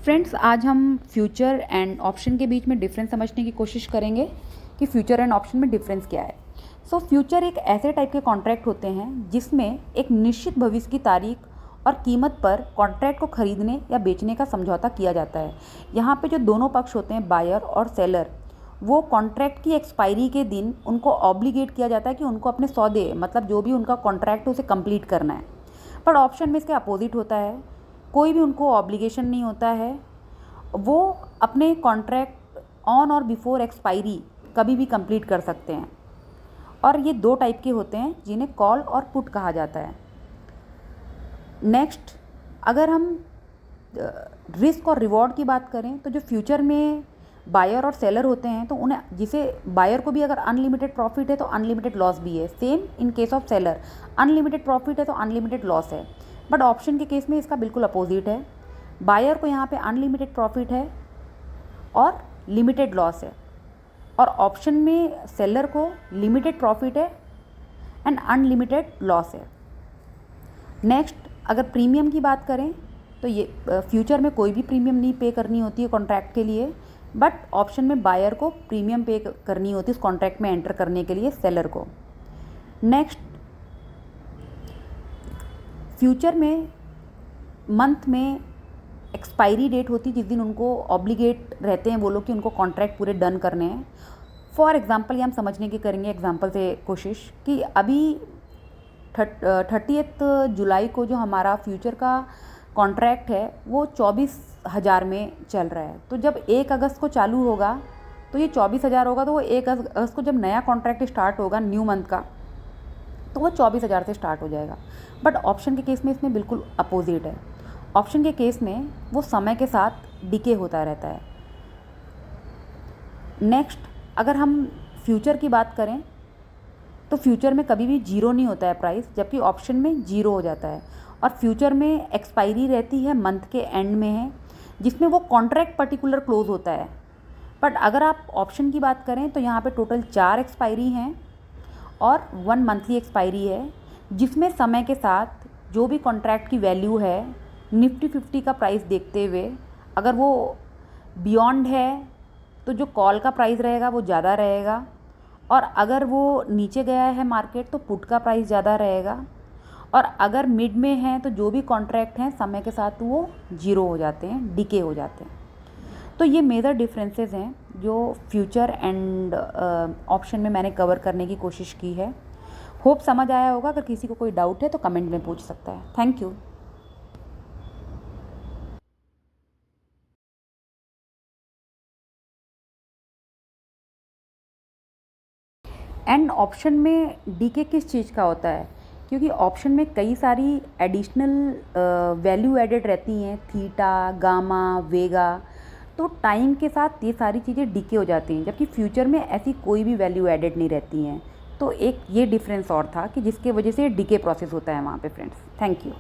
Friends, आज हम future and option के बीच में डिफरेंस समझने की कोशिश करेंगे कि फ्यूचर एंड ऑप्शन में डिफरेंस क्या है। फ्यूचर एक ऐसे टाइप के कॉन्ट्रैक्ट होते हैं जिसमें एक निश्चित भविष्य की तारीख और कीमत पर कॉन्ट्रैक्ट को खरीदने या बेचने का समझौता किया जाता है। यहाँ पे जो दोनों पक्ष होते हैं, बायर और सेलर, वो कॉन्ट्रैक्ट की एक्सपायरी के दिन उनको ऑब्लिगेट किया जाता है कि उनको अपने सौदे, मतलब जो भी उनका कॉन्ट्रैक्ट है उसे कंप्लीट करना है। पर ऑप्शन में इसके अपोजिट होता है, कोई भी उनको ऑब्लिगेशन नहीं होता है। वो अपने कॉन्ट्रैक्ट ऑन और बिफोर एक्सपायरी कभी भी कंप्लीट कर सकते हैं। और ये दो टाइप के होते हैं जिन्हें कॉल और पुट कहा जाता है। नेक्स्ट, अगर हम रिस्क और रिवॉर्ड की बात करें तो जो फ्यूचर में बायर और सेलर होते हैं, तो उन्हें, जिसे बायर को भी अगर अनलिमिटेड प्रॉफिट है तो अनलिमिटेड लॉस भी है। Same in case of seller, unlimited profit है तो अनलिमिटेड लॉस है। बट ऑप्शन के केस में इसका बिल्कुल अपोजिट है। बायर को यहाँ पे अनलिमिटेड प्रॉफिट है और लिमिटेड लॉस है, और ऑप्शन में सेलर को लिमिटेड प्रॉफिट है एंड अनलिमिटेड लॉस है। नेक्स्ट, अगर प्रीमियम की बात करें तो ये फ्यूचर में कोई भी प्रीमियम नहीं पे करनी होती है कॉन्ट्रैक्ट के लिए, बट ऑप्शन में बायर को प्रीमियम पे करनी होती है इस कॉन्ट्रैक्ट में एंटर करने के लिए सेलर को। नेक्स्ट, फ्यूचर में मंथ में एक्सपायरी डेट होती है जिस दिन उनको ऑब्लिगेट रहते हैं वो लोग कि उनको कॉन्ट्रैक्ट पूरे डन करने हैं। फॉर एग्जांपल, ये हम समझने की करेंगे एग्जांपल से कोशिश कि अभी 30 जुलाई को जो हमारा फ्यूचर का कॉन्ट्रैक्ट है वो 24,000 में चल रहा है। तो जब 1 अगस्त को चालू होगा तो ये 24,000 होगा, तो वो 1 अगस्त को जब नया कॉन्ट्रैक्ट स्टार्ट होगा न्यू मंथ का, तो वो 24,000 से स्टार्ट हो जाएगा। बट ऑप्शन के केस में इसमें बिल्कुल अपोजिट है। ऑप्शन के केस में वो समय के साथ डिके होता रहता है। नेक्स्ट, अगर हम फ्यूचर की बात करें तो फ्यूचर में कभी भी जीरो नहीं होता है प्राइस, जबकि ऑप्शन में जीरो हो जाता है। और फ्यूचर में एक्सपायरी रहती है मंथ के एंड में है, जिसमें वो कॉन्ट्रैक्ट पर्टिकुलर क्लोज होता है। बट अगर आप ऑप्शन की बात करें तो यहाँ पे टोटल 4 एक्सपायरी हैं और 1 मंथली एक्सपायरी है, जिसमें समय के साथ जो भी कॉन्ट्रैक्ट की वैल्यू है निफ्टी 50 का प्राइस देखते हुए, अगर वो बियॉन्ड है तो जो कॉल का प्राइस रहेगा वो ज़्यादा रहेगा, और अगर वो नीचे गया है मार्केट तो पुट का प्राइस ज़्यादा रहेगा, और अगर मिड में है तो जो भी कॉन्ट्रैक्ट हैं समय के साथ वो जीरो हो जाते हैं, डिके हो जाते हैं। तो ये मेजर डिफरेंसेस हैं जो फ्यूचर एंड ऑप्शन में मैंने कवर करने की कोशिश की है। होप समझ आया होगा। अगर किसी को कोई डाउट है तो कमेंट में पूछ सकता है। Thank you. एंड ऑप्शन में डीके किस चीज़ का होता है, क्योंकि ऑप्शन में कई सारी एडिशनल वैल्यू एडेड रहती हैं, थीटा, गामा, वेगा। तो टाइम के साथ ये सारी चीज़ें डीके हो जाती हैं, जबकि फ्यूचर में ऐसी कोई भी वैल्यू एडेड नहीं रहती हैं। तो एक ये डिफरेंस और था कि जिसके वजह से डीके प्रोसेस होता है वहाँ पे फ्रेंड्स। Thank you.